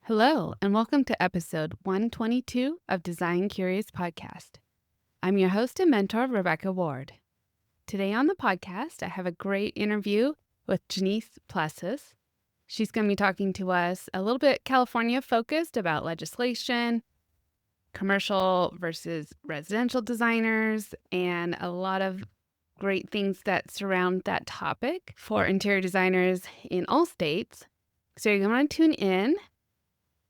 Hello, and welcome to episode 122 of Design Curious Podcast. I'm your host and mentor, Rebecca Ward. Today on the podcast, I have a great interview with Genise Plessas. She's going to be talking to us a little bit California focused about legislation, commercial versus residential designers, and a lot of great things that surround that topic for interior designers in all states. So you're going to tune in.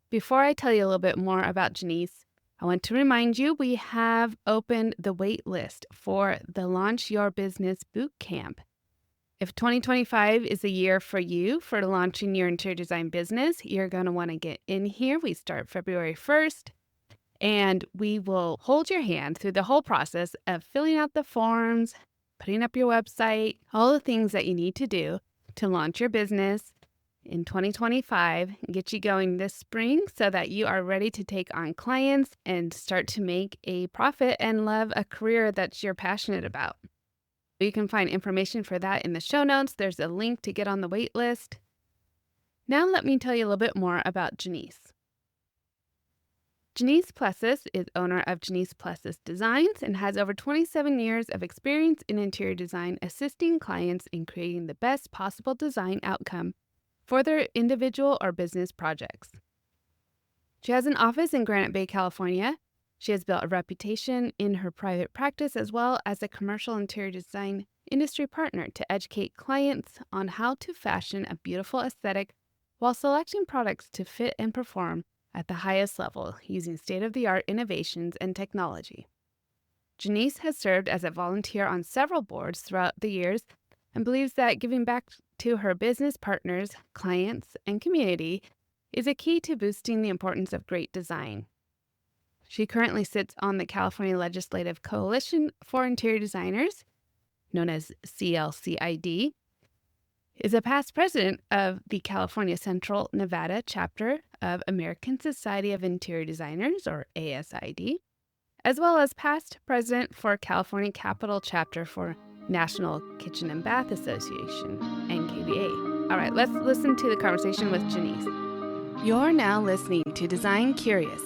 Before I tell you a little bit more about Genise, I want to remind you we have opened the waitlist for the Launch Your Business Bootcamp. If 2025 is a year for you for launching your interior design business, you're going to want to get in here. We start February 1st, and we will hold your hand through the whole process of filling out the forms, putting up your website, all the things that you need to do to launch your business in 2025 and get you going this spring so that you are ready to take on clients and start to make a profit and love a career that you're passionate about. You can find information for that in the show notes. There's a link to get on the wait list. Now let me tell you a little bit more about Genise. Genise Plessas is owner of Genise Plessas Designs and has over 27 years of experience in interior design, assisting clients in creating the best possible design outcome for their individual or business projects. She has an office in Granite Bay, California. She has built a reputation in her private practice as well as a commercial interior design industry partner to educate clients on how to fashion a beautiful aesthetic while selecting products to fit and perform at the highest level using state-of-the-art innovations and technology. Genise has served as a volunteer on several boards throughout the years and believes that giving back to her business partners, clients, and community is a key to boosting the importance of great design. She currently sits on the California Legislative Coalition for Interior Designers, known as CLCID, is a past president of the California Central Nevada chapter of American Society of Interior Designers, or ASID, as well as past president for California Capital Chapter for National Kitchen and Bath Association, NKBA. All right, let's listen to the conversation with Genise. You're now listening to Design Curious,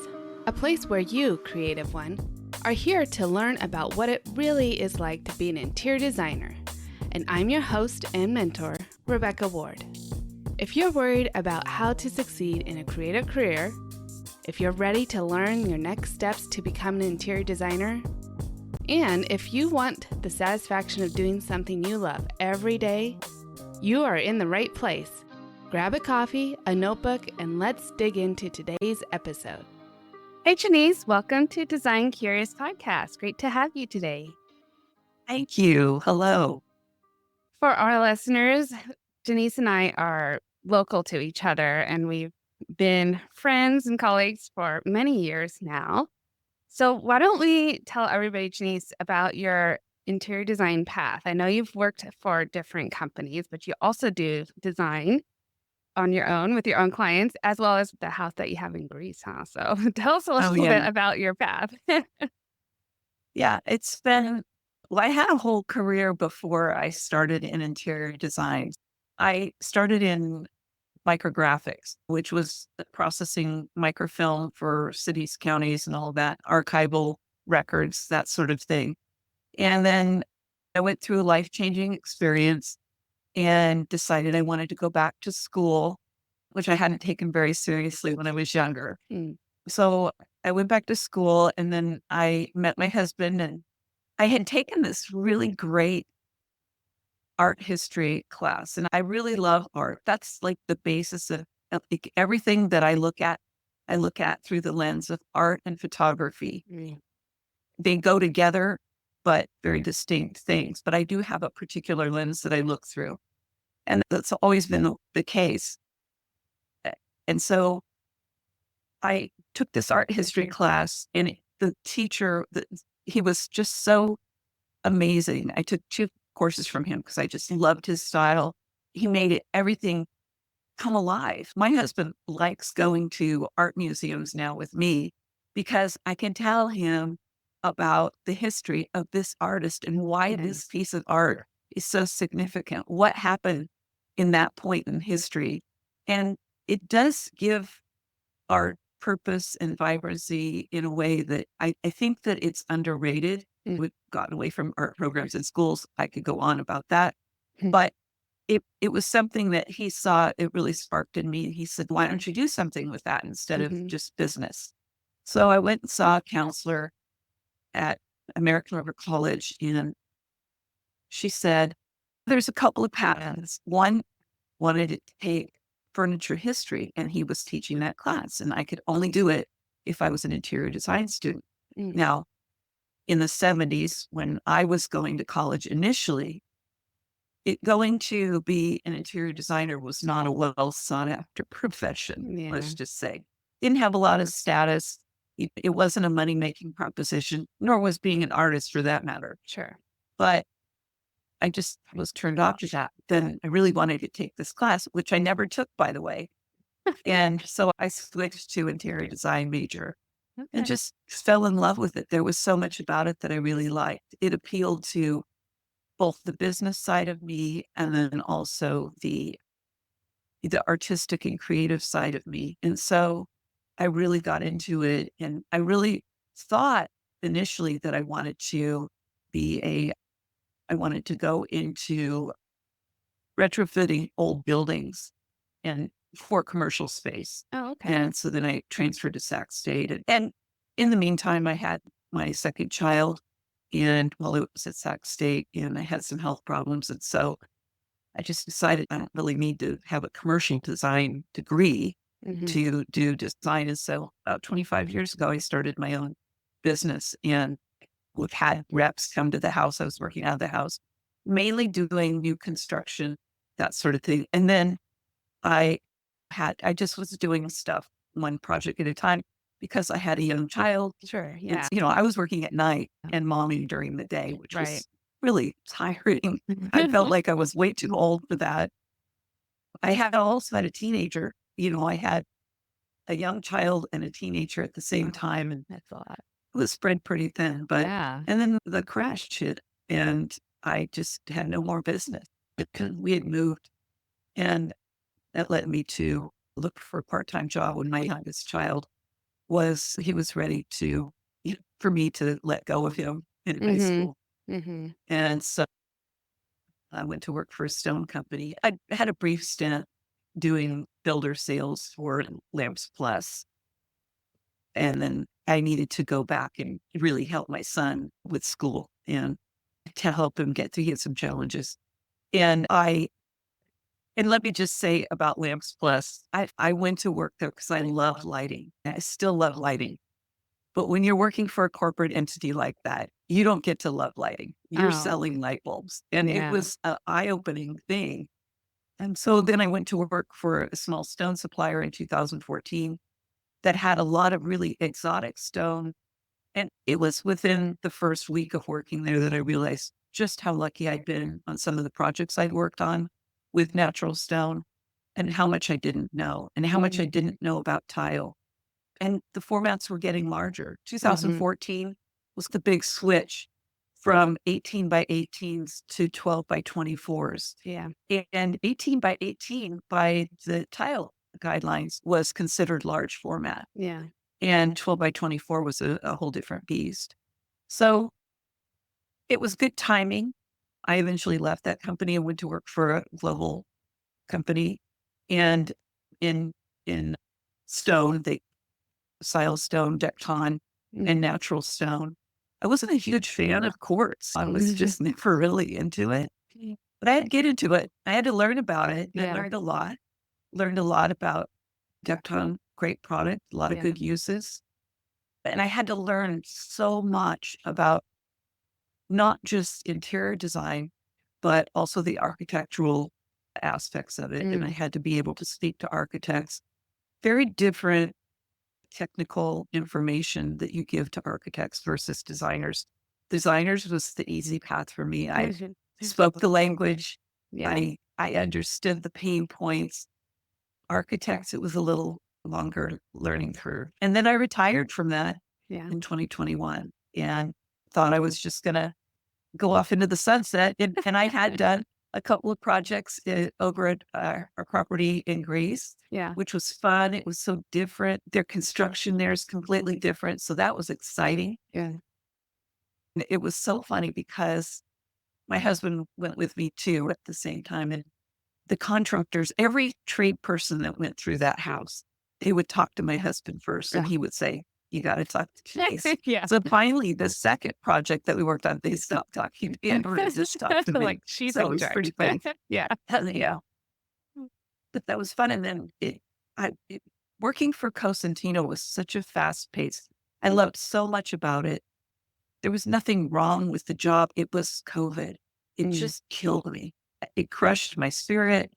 a place where you, creative one, are here to learn about what it really is like to be an interior designer. And I'm your host and mentor, Rebecca Ward. If you're worried about how to succeed in a creative career, if you're ready to learn your next steps to become an interior designer, and if you want the satisfaction of doing something you love every day, you are in the right place. Grab a coffee, a notebook, and let's dig into today's episode. Hey, Genise, welcome to Design Curious Podcast. Great to have you today. Thank you. Hello. For our listeners, Genise and I are local to each other, and we've been friends and colleagues for many years now. So why don't we tell everybody, Genise, about your interior design path? I know you've worked for different companies, but you also do design on your own with your own clients, as well as the house that you have in Greece, huh? So tell us a little bit about your path. Yeah, it's been, I had a whole career before I started in interior design. I started in micrographics, which was processing microfilm for cities, counties, and all that, archival records, that sort of thing. And then I went through a life-changing experience and decided I wanted to go back to school, which I hadn't taken very seriously when I was younger. So I went back to school, and then I met my husband, and I had taken this really great art history class, and I really love art. That's like the basis of like everything that I look at through the lens of art and photography. They go together, but very distinct things. But I do have a particular lens that I look through, and that's always been the case. And so I took this art history class, and the teacher, he was just so amazing. I took 2 courses from him because I just loved his style. He made everything come alive. My husband likes going to art museums now with me because I can tell him about the history of this artist and why this piece of art is so significant. What happened in that point in history? And it does give art, purpose, and vibrancy in a way that I think that it's underrated. Mm. We've gotten away from art programs in schools. I could go on about that, Mhm. but it was something that he saw, it really sparked in me. He said, "Why don't you do something with that instead of Mhm. just business?" So I went and saw a counselor at American River College, and she said, "There's a couple of paths. One wanted to take furniture history, and he was teaching that class, and I could only do it if I was an interior design student." Mm. Now, in the 70s, when I was going to college initially, going to be an interior designer was not a well sought after profession, Yeah. let's just say. Didn't have a lot of status. It wasn't a money making proposition, nor was being an artist for that matter. Sure. But I just was turned off to that. Then I really wanted to take this class, which I never took, by the way. And so I switched to interior design major and Okay. just fell in love with it. There was so much about it that I really liked. It appealed to both the business side of me and then also the artistic and creative side of me. And so I really got into it, and I really thought initially that be a I wanted to go into retrofitting old buildings and for commercial space. Oh, okay. And so then I transferred to Sac State. And in the meantime, I had my second child. And while it was at Sac State, and I had some health problems. And so I just decided I don't really need to have a commercial design degree Mhm. to do design. And so about 25 years ago, I started my own business, and we've had reps come to the house. I was working out of the house, mainly doing new construction, that sort of thing. And then I I just was doing stuff one project at a time because I had a young child. Sure. And, Yeah. I was working at night and momming during the day, which Right. was really tiring. I felt like I was way too old for that. I had also had a teenager. I had a young child and a teenager at the same time, and That's a lot. it was spread pretty thin. Yeah. And then the crash hit, and I just had no more business because we had moved. And that led me to look for a part-time job when my youngest child he was ready to, for me to let go of him in high Mhm. school. Mhm. And so I went to work for a stone company. I had a brief stint doing builder sales for Lamps Plus. And then I needed to go back and really help my son with school and to help him get through. He had some challenges. And let me just say about Lamps Plus, I went to work there because I love lighting. I still love lighting. But when you're working for a corporate entity like that, you don't get to love lighting. You're Oh, selling light bulbs. And it yeah. was an eye opening thing. And so then I went to work for a small stone supplier in 2014 that had a lot of really exotic stone. And it was within the first week of working there that I realized just how lucky I'd been on some of the projects I'd worked on with natural stone, and how much I didn't know, and how much I Mhm. didn't know about tile. And the formats were getting larger. Mhm. 2014 was the big switch from 18 by 18s to 12 by 24s. Yeah. And 18 by 18 by the tile guidelines was considered large format. Yeah. And 12 by 24 was a whole different beast. So it was good timing. I eventually left that company and went to work for a global company. And in in stone, they silestone, Decton, and Mhm. natural stone. I wasn't a huge fan of quartz. I was just never really into it. But I had to get into it. I had to learn about it. And I Yeah. learned a lot. Learned a lot about Decton, great product, a lot of Yeah. good uses. And I had to learn so much about not just interior design, but also the architectural aspects of it. And I Mm. had to be able to speak to architects. Very different technical information that you give to architects versus designers. Designers was the easy path for me. I Mhm. spoke the language. Yeah. I understood the pain points. Architects, it was a little longer learning curve. And then I retired from that Yeah. in 2021 and thought I was just going to go off into the sunset. And I had done a couple of projects over at our property in Greece, Yeah. which was fun. It was so different. Their construction there is completely different. So that was exciting. Yeah. And it was so funny because my husband went with me too at the same time. And the contractors, every trade person that went through that house, they would talk to my husband first and Yeah. he would say, you got to talk to Chase. Yeah. So finally, the second project that we worked on, they stopped talking to me and just talked to me. Like she's So it in was pretty charge. funny. Yeah. Yeah, but that was fun. And then working for Cosentino was such a fast pace. I loved so much about it. There was nothing wrong with the job. It was COVID. It Mm. just killed me. It crushed my spirit.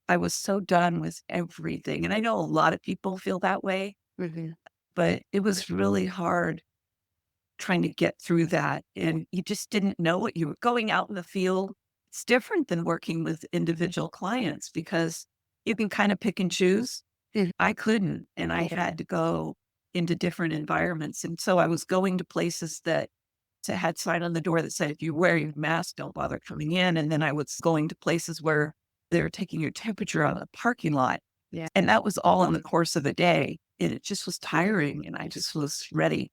I was so done with everything. And I know a lot of people feel that way, Mhm. but it was really hard trying to get through that. And you just didn't know what you were going out in the field. It's different than working with individual clients because you can kind of pick and choose. Mhm. I couldn't, and I had to go into different environments. And so I was going to places that had sign on the door that said, if you wear your mask, don't bother coming in. And then I was going to places where they were taking your temperature out of the parking lot. Yeah. And that was all in the course of a day. And it just was tiring and I just was ready.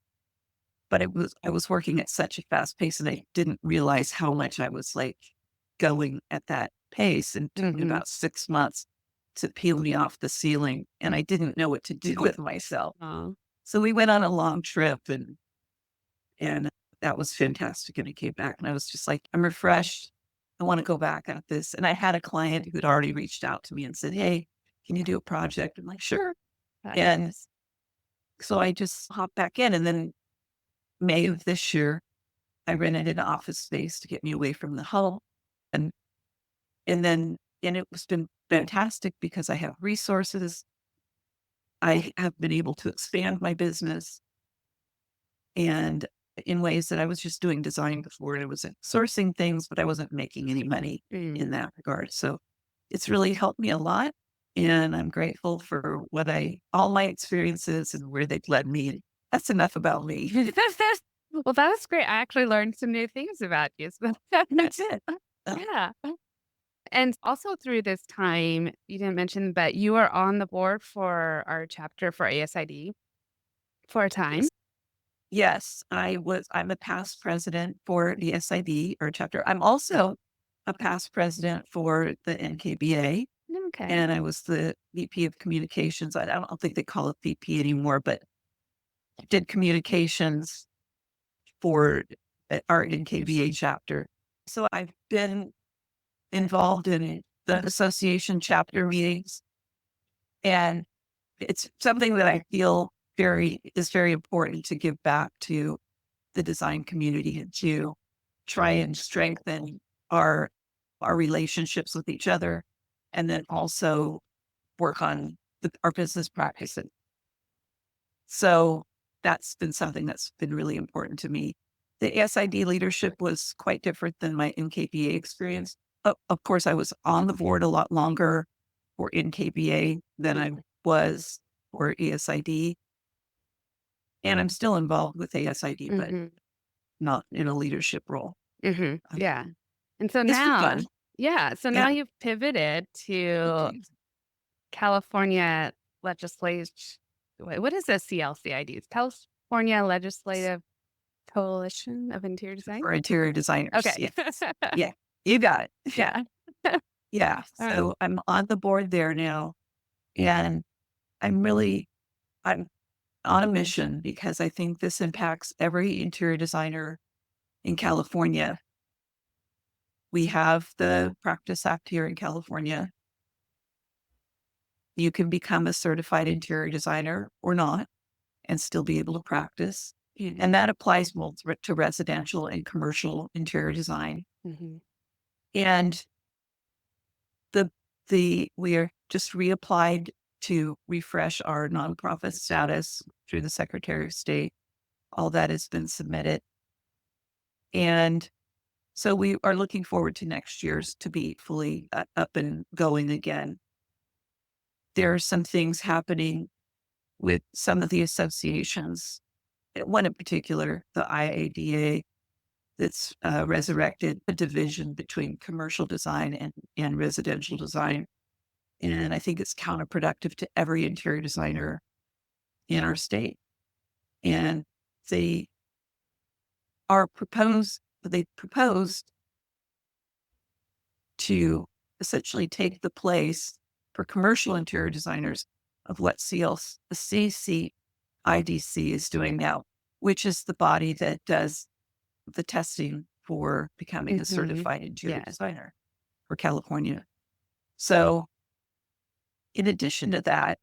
But I was working at such a fast pace and I didn't realize how much I was like going at that pace. And it took me Mhm. about 6 months to peel me off the ceiling. And I didn't know what to do with myself. Aw. So we went on a long trip and that was fantastic. And I came back and I was just like, I'm refreshed. I want to go back at this. And I had a client who'd already reached out to me and said, hey, can you do a project? I'm like, sure. And Fabulous. so I just hopped back in. And then May of this year, I rented an office space to get me away from the home. And and it was been fantastic because I have resources. I have been able to expand my business and in ways that I was just doing design before. And I was sourcing things, but I wasn't making any money Mm. in that regard. So it's really helped me a lot. And I'm grateful for all my experiences and where they've led me. And that's enough about me. Well, that's great. I actually learned some new things about you. So That's it. yeah. And also through this time, you didn't mention, but you are on the board for our chapter for ASID for a time. Yes. Yes, I'm a past president for the SID or chapter. I'm also a past president for the NKBA, Okay. and I was the VP of communications. I don't think they call it VP anymore, but I did communications for our NKBA chapter. So I've been involved in the association chapter meetings, and it's something that I feel is very important to give back to the design community and to try and strengthen our relationships with each other, and then also work on our business practices. So that's been something that's been really important to me. The ASID leadership was quite different than my NKBA experience. Of course, I was on the board a lot longer for NKBA than I was for ASID, and I'm still involved with ASID, but Hmm. not in a leadership role. Hmm. Yeah. And so It's been now, fun. yeah. So now Yeah. you've pivoted to California legislation. Wait, what is a CLCID? It's California Legislative Coalition of Interior Design. For interior designers. Okay. Yes. Yeah. You got it. Yeah. Yeah. Yeah. Uh, So I'm on the board there now. And I'm really I'm on a mission because I think this impacts every interior designer in California. We have the Practice Act here in California. You can become a certified interior designer or not and still be able to practice. mhm, And that applies both to residential and commercial interior design. mhm, And the we are just reapplied to refresh our nonprofit status through the Secretary of State. All that has been submitted. And so we are looking forward to next year's to be fully up and going again. There are some things happening with some of the associations. One in particular, the IADA, that's resurrected a division between commercial design and residential design. And I think it's counterproductive to every interior designer in our state. And they they proposed to essentially take the place for commercial interior designers of what CLCIDC is doing now, which is the body that does the testing for becoming a Mm-hmm. certified interior Yes. designer for California. So, in addition to that,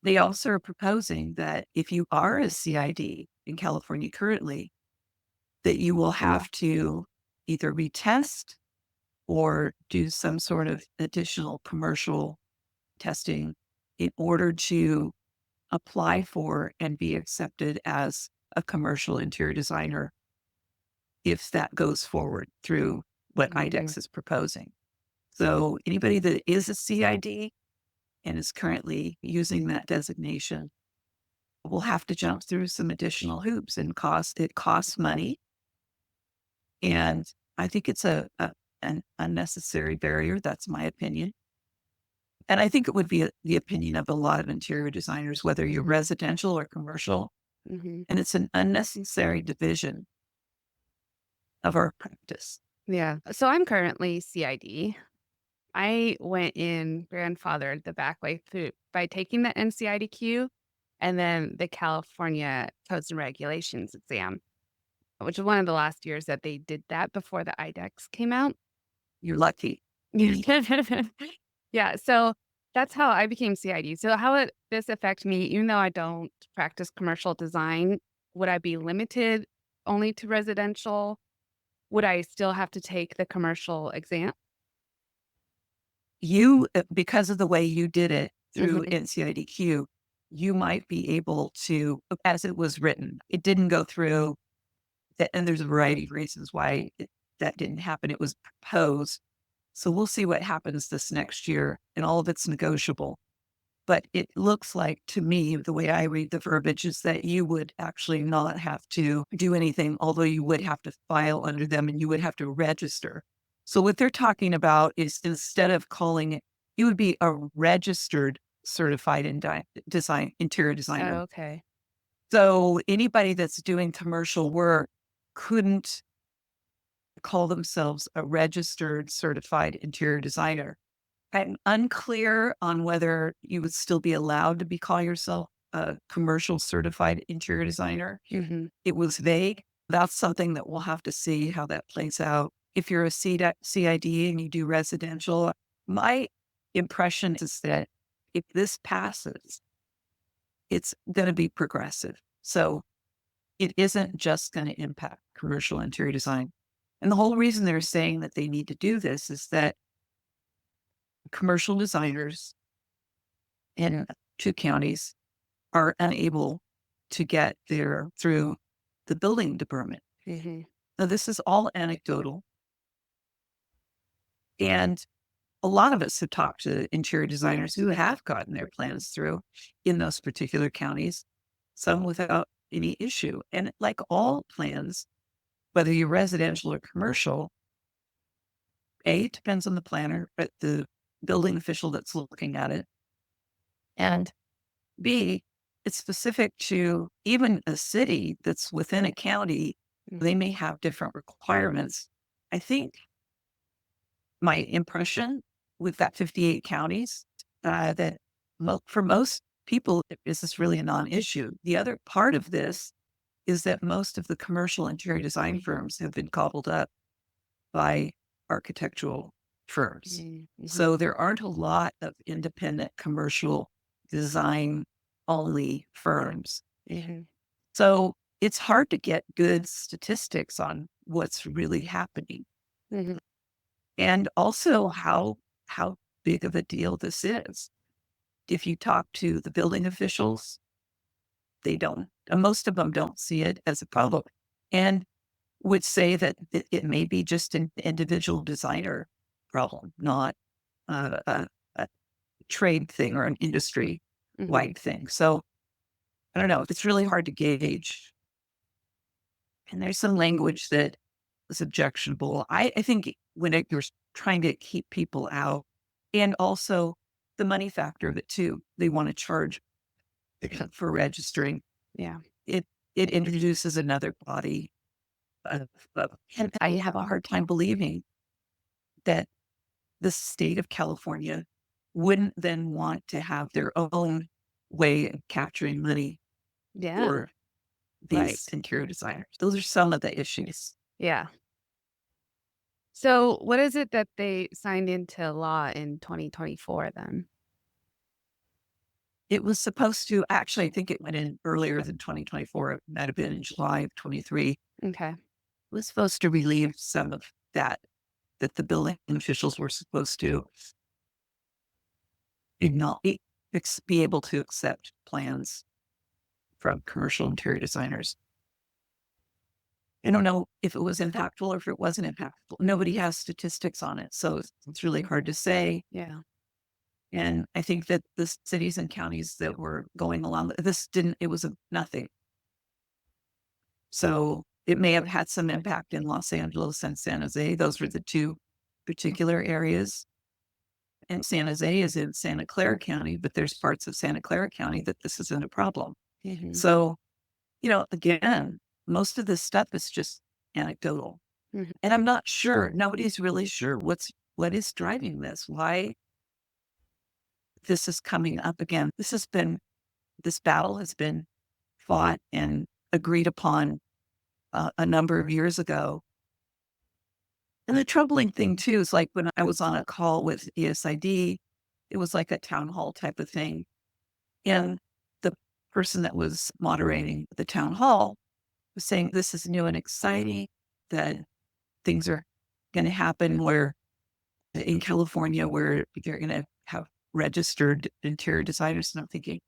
they also are proposing that if you are a CID in California currently, that you will have to either retest or do some sort of additional commercial testing in order to apply for and be accepted as a commercial interior designer if that goes forward through what Mm-hmm. IDEX is proposing. So anybody that is a CID and is currently using that designation will have to jump through some additional hoops and it costs money. And I think it's an unnecessary barrier. That's my opinion. And I think it would be the opinion of a lot of interior designers, whether you're residential or commercial. Mm-hmm. And it's an unnecessary division of our practice. Yeah. So I'm currently CID. I went in grandfathered the back way through by taking the NCIDQ and then the California Codes and Regulations exam, which is one of the last years that they did that before the IDEX came out. You're lucky. Yeah, so that's how I became CID. So how would this affect me, even though I don't practice commercial design, would I be limited only to residential? Would I still have to take the commercial exam? Because of the way you did it through Mhm. NCIDQ, you might be able to, as it was written, it didn't go through, and there's a variety of reasons why that didn't happen. It was proposed. So we'll see what happens this next year, and all of it's negotiable. But it looks like to me, the way I read the verbiage is that you would actually not have to do anything, although you would have to file under them and you would have to register. So what they're talking about is instead of calling it, you would be a registered certified interior designer. Okay. So anybody that's doing commercial work couldn't call themselves a registered certified interior designer. I'm unclear on whether you would still be allowed to call yourself a commercial certified interior designer. Mhm. It was vague. That's something that we'll have to see how that plays out. If you're a CID and you do residential, my impression is that if this passes, it's going to be progressive. So it isn't just going to impact commercial interior design. And the whole reason they're saying that they need to do this is that commercial designers in two counties are unable to get there through the building department. Mhm. Now, this is all anecdotal. And a lot of us have talked to interior designers who have gotten their plans through in those particular counties, some without any issue. And like all plans, whether you're residential or commercial, it depends on the planner, but the building official that's looking at it. And B, it's specific to even a city that's within a county. They Mhm. may have different requirements. I think my impression with that 58 counties that for most people, this is really a non-issue. The other part of this is that most of the commercial interior design firms have been gobbled up by architectural firms. Mhm. Mhm. So there aren't a lot of independent commercial design only firms. Mhm. So it's hard to get good statistics on what's really happening Mhm. and also how big of a deal this is. If you talk to the building officials, they don't, most of them don't see it as a problem and would say that it may be just an individual designer problem, not a trade thing or an industry Mhm. wide thing. So I don't know. It's really hard to gauge. And there's some language that is objectionable. I think when you're trying to keep people out, and also the money factor of it too, they want to charge for registering. Yeah. It it introduces another body and I have a hard time believing that the state of California wouldn't then want to have their own way of capturing money Yeah. for Right. these interior designers. Those are some of the issues. Yeah. So, what is it that they signed into law in 2024 then? It was supposed to actually, I think it went in earlier than 2024. It might have been in July of 23. It Okay. was supposed to relieve some of that the building officials were supposed to acknowledge, be able to accept plans from commercial interior designers. I don't know if it was impactful or if it wasn't impactful. Nobody has statistics on it, so it's really hard to say. Yeah. And I think that the cities and counties that were going along, this didn't, it was a nothing. So it may have had some impact in Los Angeles and San Jose. Those were the two particular areas. And San Jose is in Santa Clara County, but there's parts of Santa Clara County that this isn't a problem. Mhm. So, again, most of this stuff is just anecdotal. Mhm. And I'm not sure. Nobody's really sure what is driving this, why this is coming up again. This battle has been fought and agreed upon a number of years ago. And the troubling thing too is like when I was on a call with ESID, it was like a town hall type of thing. And the person that was moderating the town hall was saying, this is new and exciting, that things are going to happen where in California, where you're going to have registered interior designers. And I'm thinking,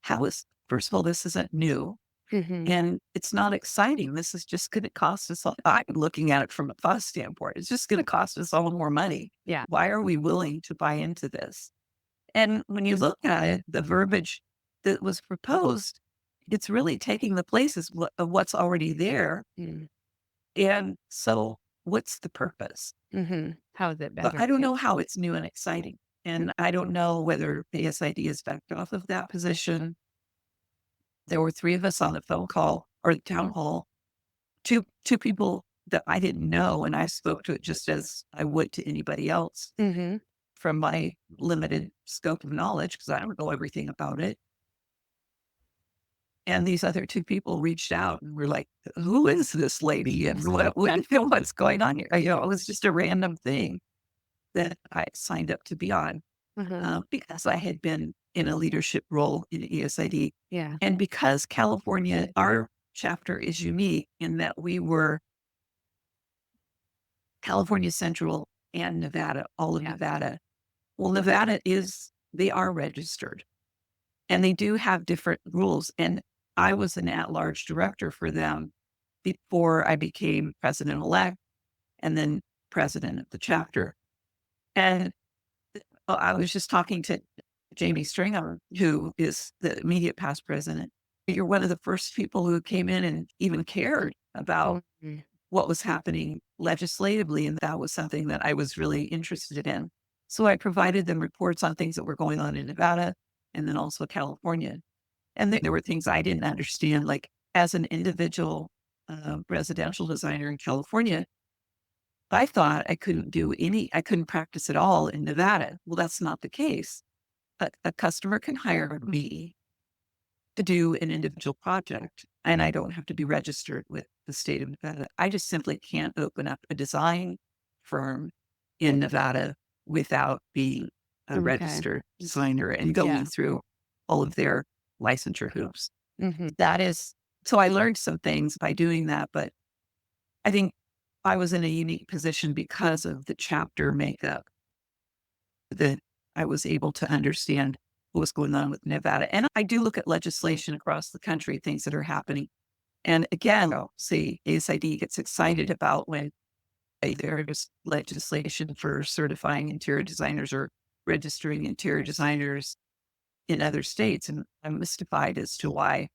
first of all, this isn't new. Mhm. And it's not exciting. This is just going to cost us all. I'm looking at it from a cost standpoint. It's just going to cost us all more money. Yeah. Why are we willing to buy into this? And when you look at it, the verbiage that was proposed, it's really taking the places of what's already there. Mm. And so, what's the purpose? Mhm. How is it But better? I don't Yeah. know how it's new and exciting. And I don't know whether ASID is backed off of that position. There were three of us on the phone call or the town hall, two people that I didn't know, and I spoke to it just as I would to anybody else Mhm. from my limited scope of knowledge, because I don't know everything about it. And these other two people reached out and were like, "Who is this lady? And what's going on here?" It was just a random thing that I signed up to be on Uh-huh. because I had been in a leadership role in ESID. Yeah. And because California, our chapter is unique in that we were California Central and Nevada, all of Yeah. Nevada. Well, they are registered and they do have different rules. And I was an at large director for them before I became president elect and then president of the chapter. And I was just talking to Jamie Stringer, who is the immediate past president. You're one of the first people who came in and even cared about Mhm. what was happening legislatively. And that was something that I was really interested in. So I provided them reports on things that were going on in Nevada and then also California. And there were things I didn't understand, like as an individual residential designer in California, I thought I couldn't practice at all in Nevada. Well, that's not the case. A customer can hire me to do an individual project, and I don't have to be registered with the state of Nevada. I just simply can't open up a design firm in Nevada without being a Okay. registered designer and Yeah. going through all of their licensure hoops. Mhm. That is, so I learned some things by doing that, but I think I was in a unique position because of the chapter makeup that I was able to understand what was going on with Nevada. And I do look at legislation across the country, things that are happening. And again, I'll see ASID gets excited about when there is legislation for certifying interior designers or registering interior designers in other states. And I'm mystified as to why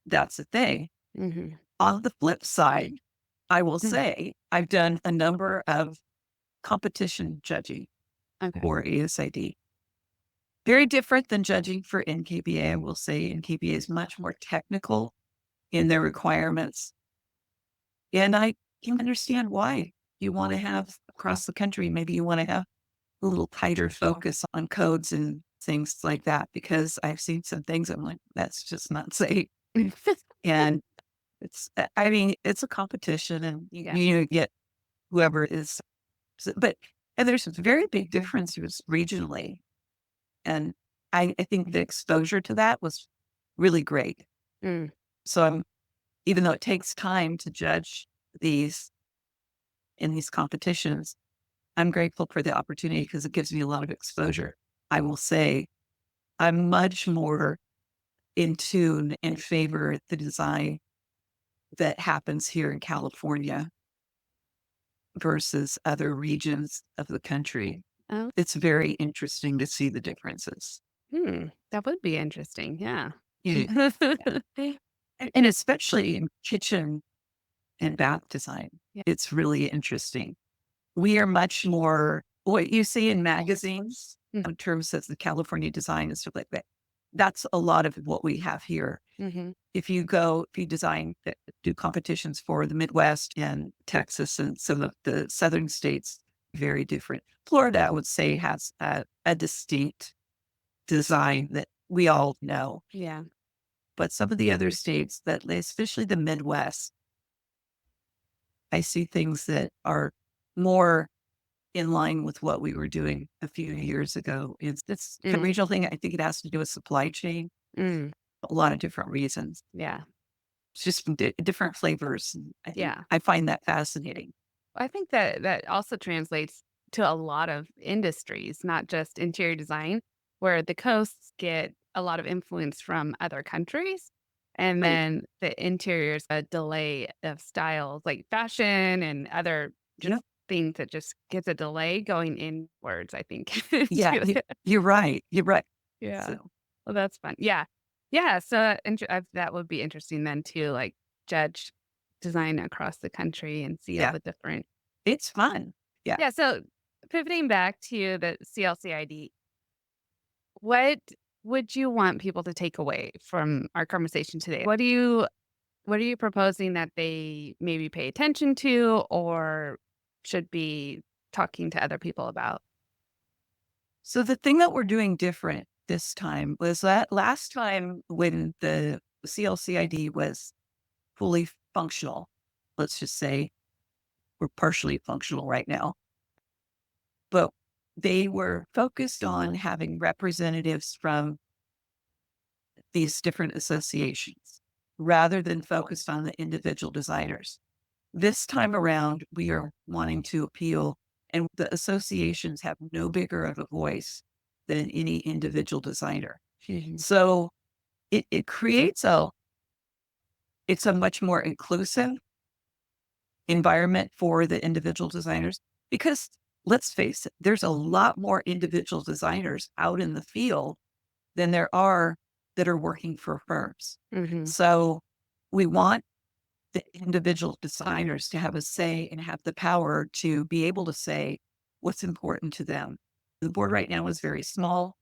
that's a thing. Mhm. On the flip side, I will Mm. say I've done a number of competition judging Okay. for ASID. Very different than judging for NKBA. I will say NKBA is much more technical in their requirements. And I can understand why you want to have across the country, maybe you want to have a little tighter focus on codes and things like that, because I've seen some things I'm like, that's just not safe. And I mean, it's a competition and Yeah. you get whoever is, but, and there's a very big differences regionally. And I think the exposure to that was really great. Mm. So even though it takes time to judge these in these competitions, I'm grateful for the opportunity because it gives me a lot of exposure. I will say I'm much more in tune and favor the design that happens here in California versus other regions of the country. Oh. It's very interesting to see the differences. That would be interesting. Yeah. Yeah. And especially in kitchen and bath design, Yeah. it's really interesting. We are much more what you see in magazines Mm. in terms of the California design and stuff like that. That's a lot of what we have here. Mm-hmm. If you design, do competitions for the Midwest and Texas and some of the southern states, very different. Florida, I would say, has a distinct design that we all know. Yeah. But some of the other states especially the Midwest, I see things that are more in line with what we were doing a few years ago. It's a Mm. regional thing. I think it has to do with supply chain, Mm. a lot of different reasons. Yeah. It's just different flavors. And Yeah. I find that fascinating. I think that that also translates to a lot of industries, not just interior design, where the coasts get a lot of influence from other countries. And Right. then the interiors, a delay of styles like fashion and other Yeah. just things that just gets a delay going inwards, I think. Yeah. to You're right. You're right. Yeah. So Well, that's fun. Yeah. Yeah. So that would be interesting then to like judge design across the country and see all yeah, the different. it's fun. Yeah. Yeah. So pivoting back to the CLCID, what would you want people to take away from our conversation today? What are you proposing that they maybe pay attention to or should be talking to other people about? So the thing that we're doing different this time was that last time when the CLCID was fully functional, let's just say we're partially functional right now, but they were focused on having representatives from these different associations rather than focused on the individual designers. This time around, we are wanting to appeal, and the associations have no bigger of a voice than any individual designer. Mhm. So it creates it's a much more inclusive environment for the individual designers because let's face it, there's a lot more individual designers out in the field than there are that are working for firms. Mhm. So we want the individual designers to have a say and have the power to be able to say what's important to them. The board right now is very small.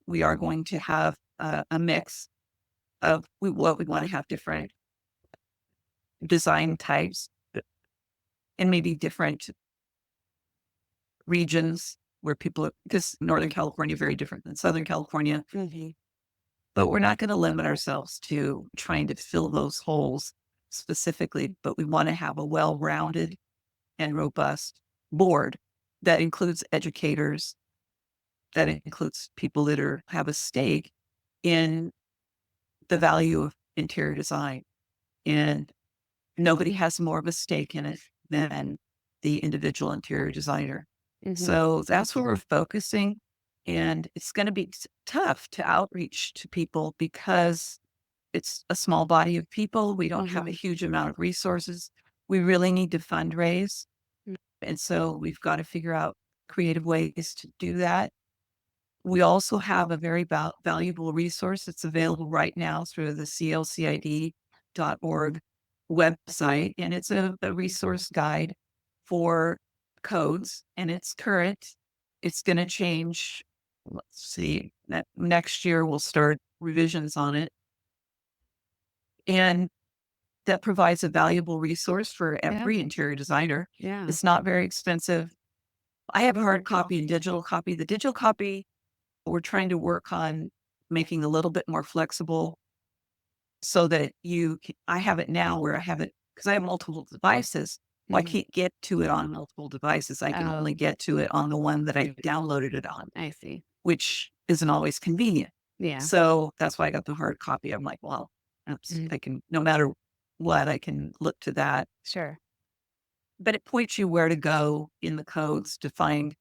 We are going to have a mix of what we want to have different design types and maybe different regions where people, because Northern California is very different than Southern California, Mhm. but we're not going to limit ourselves to trying to fill those holes specifically, but we want to have a well-rounded and robust board that includes educators, that includes people that have a stake in the value of interior design. And nobody has more of a stake in it than the individual interior designer. Mhm. So that's where we're focusing. And it's going to be tough to outreach to people because it's a small body of people. We don't have a Mhm. huge amount of resources. We really need to fundraise. Mm. And so we've got to figure out creative ways to do that. We also have a very valuable resource that's available right now through the CLCID.org website, and it's a resource guide for codes, and it's current. It's going to change. Let's see. Next year we'll start revisions on it, and that provides a valuable resource for Yep. every interior designer. Yeah. It's not very expensive. I have a hard copy and digital copy. The digital copy, we're trying to work on making a little bit more flexible so that I have it now where I have it because I have multiple devices. Well, I Mhm. can't get to it on multiple devices. I can Oh, only get to it on the one that I downloaded it on, I see. which isn't always convenient. Yeah. So that's why I got the hard copy. I'm like, well, Mhm. I can, no matter what, I can look to that. Sure. But it points you where to go in the codes to find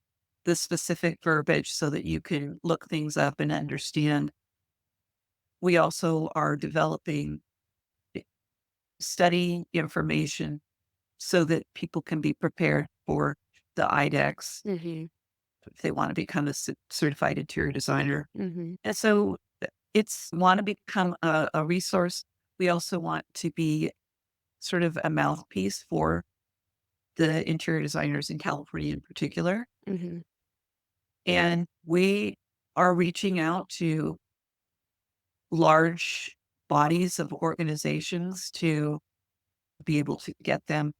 the specific verbiage so that you can look things up and understand. We also are developing study information so that people can be prepared for the IDEX Mhm. if they want to become a certified interior designer. Mhm. And so it's want to become a resource. We also want to be sort of a mouthpiece for the interior designers in California in particular. Mhm. And we are reaching out to large bodies of organizations to be able to get them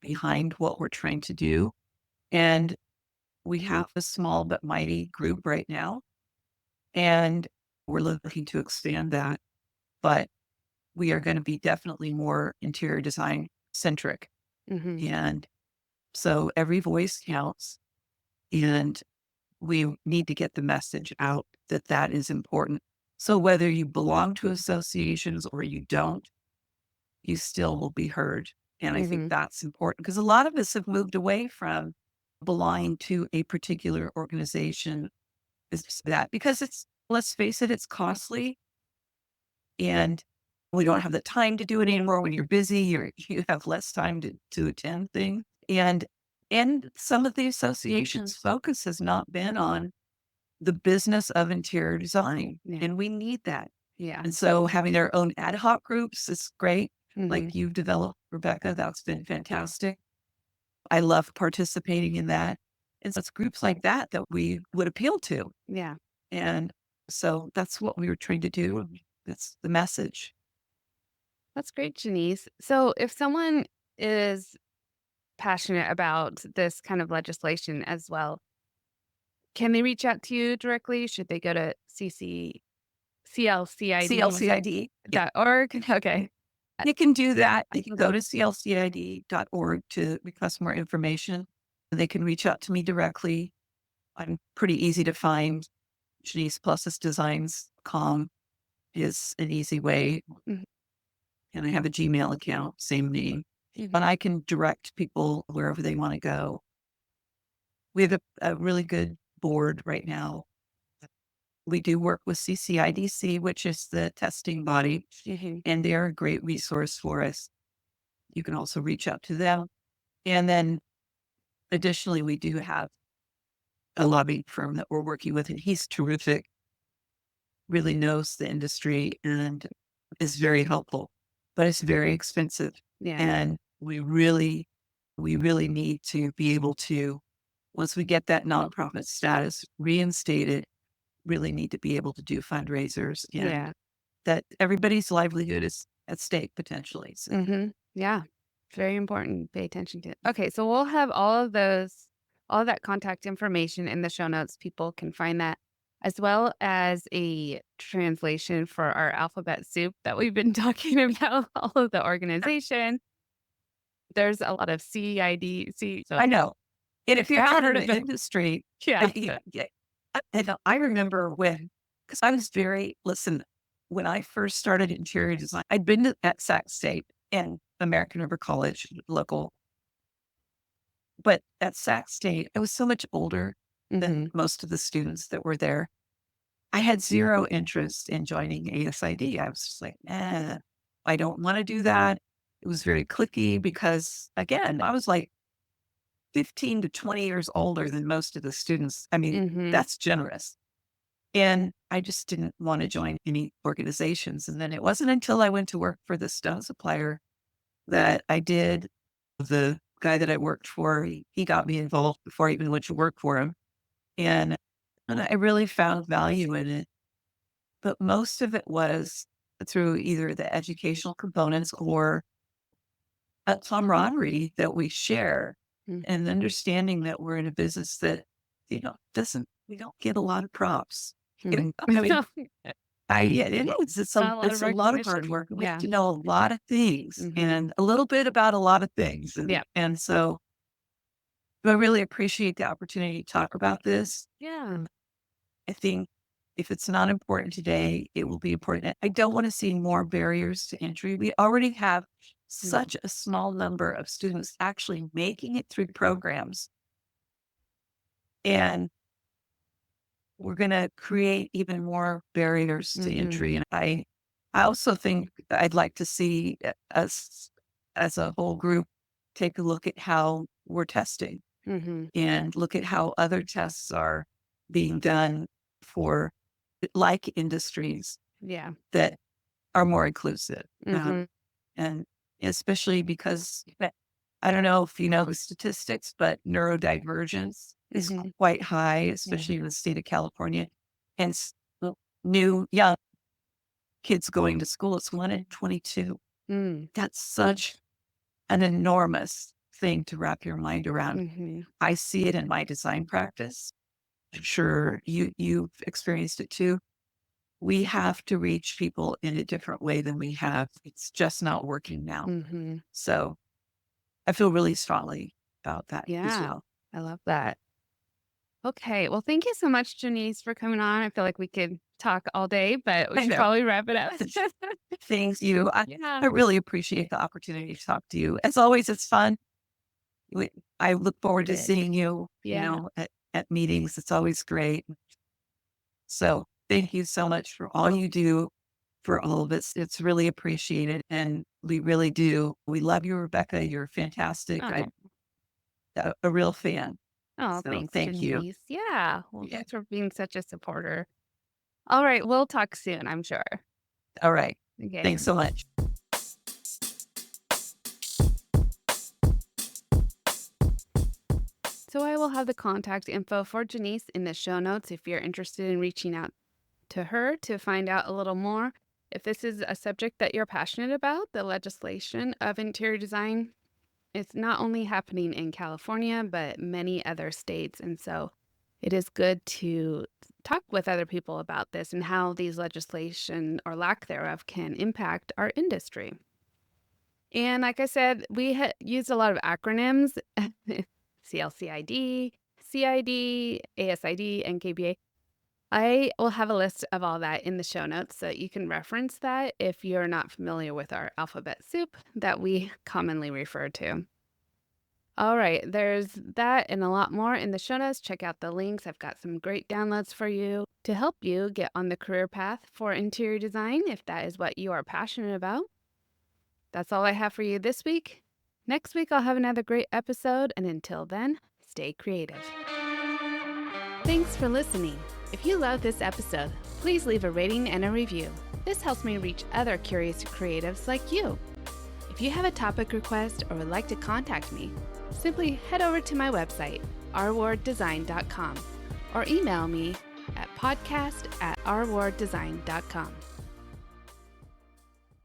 behind what we're trying to do. And we have a small but mighty group right now, and we're looking to expand that. But we are going to be definitely more interior design centric. Mhm. And so every voice counts, and we need to get the message out that that is important. So whether you belong to associations or you don't, you still will be heard. And I think Mhm. that's important because a lot of us have moved away from belonging to a particular organization. Is that because let's face it, it's costly and we don't have the time to do it anymore. When you're busy, you have less time to attend things. And some of the associations focus has not been on the business of interior design. Yeah. And we need that. Yeah. And so having their own ad hoc groups is great. Mhm. Like you've developed, Rebecca, that's been fantastic. I love participating in that. And so it's groups like that that we would appeal to. Yeah. And so that's what we were trying to do. That's the message. That's great, Janice. So, if someone is passionate about this kind of legislation as well, can they reach out to you directly? Should they go to CLCID. Yeah, CLCID.org? Okay. you can do that. You can go to CLCID.org to request more information. They can reach out to me directly. I'm pretty easy to find. Genise Plessas Designs.com is an easy way. Mhm. And I have a Gmail account, same name. But Mhm. I can direct people wherever they want to go. We have a really good board right now. We do work with CCIDC, which is the testing body, Mhm. and they're a great resource for us. You can also reach out to them. And then additionally, we do have a lobbying firm that we're working with, and he's terrific, really knows the industry and is very helpful, but it's very expensive. Yeah. And we really need to be able to, once we get that nonprofit status reinstated, really need to be able to do fundraisers and Yeah. that everybody's livelihood is at stake potentially. So Mhm. Yeah. Very important. Pay attention to. Okay, so we'll have all of that contact information in the show notes. People can find that as well as a translation for our alphabet soup that we've been talking about, all of the organization. There's a lot of CID, so I know. And if I you're haven't out in heard the of it. industry, Yeah. yeah, I remember because I was listen, when I first started interior design, I'd been at Sac State and American River College, local, but at Sac State, I was so much older than Mhm. most of the students that were there. I had zero interest in joining ASID. I was just like, I don't want to do that. It was very clicky because, again, I was like 15 to 20 years older than most of the students. I mean, Mhm. that's generous. And I just didn't want to join any organizations. And then it wasn't until I went to work for the stone supplier that I did, the guy that I worked for, he got me involved before I even went to work for him. And I really found value in it. But most of it was through either the educational components or a camaraderie that we share and understanding that we're in a business that, doesn't, we don't get a lot of props. Mhm. I mean, yeah, it is. Not a lot of It's a lot of hard recognition. work. We have Yeah. to know a lot of things Mhm. and a little bit about a lot of things. Yeah. And so I really appreciate the opportunity to talk about this. Yeah. I think if it's not important today, it will be important. I don't want to see more barriers to entry. We already have Mhm. such a small number of students actually making it through programs, and we're going to create even more barriers to Mhm. entry. And I also think I'd like to see us as a whole group take a look at how we're testing Mhm. and look at how other tests are being done for like industries Yeah. that are more inclusive. Mhm. And especially because I don't know if you know the statistics, but neurodivergence is Mhm. quite high, Yeah. especially in the state of California. And new young kids going to school, it's 1 in 22. Mm. That's such an enormous thing to wrap your mind around. Mhm. I see it in my design practice. I'm sure you've experienced it too. We have to reach people in a different way than we have. It's just not working now. Mhm. So I feel really strongly about that as Yeah. well. I love that. Okay. Well, thank you so much, Janice, for coming on. I feel like we could talk all day, but we I should know. probably wrap it up. Thank you. Yeah. I really appreciate the opportunity to talk to you. As always, it's fun. We, I look forward It to is. seeing you, Yeah. at meetings. It's always great. So thank you so much for all you do for all of us. It's really appreciated. And we really do. We love you, Rebecca. You're fantastic. Oh, I'm a real fan. oh, So thanks, thank you. Janice. Yeah. Well, Yeah. thanks for being such a supporter. All right. We'll talk soon, I'm sure. All right. Okay. Thanks so much. So I will have the contact info for Janice in the show notes if you're interested in reaching out to her to find out a little more. If this is a subject that you're passionate about, the legislation of interior design, it's not only happening in California, but many other states. And so it is good to talk with other people about this and how these legislation or lack thereof can impact our industry. And like I said, we used a lot of acronyms: CLCID, CID, ASID, and KBA. I will have a list of all that in the show notes so that you can reference that if you're not familiar with our alphabet soup that we commonly refer to. All right, there's that and a lot more in the show notes. Check out the links. I've got some great downloads for you to help you get on the career path for interior design if that is what you are passionate about. That's all I have for you this week. Next week, I'll have another great episode, and until then, stay creative. Thanks for listening. If you love this episode, please leave a rating and a review. This helps me reach other curious creatives like you. If you have a topic request or would like to contact me, simply head over to my website, rwarddesign.com, or email me at podcast@rwarddesign.com.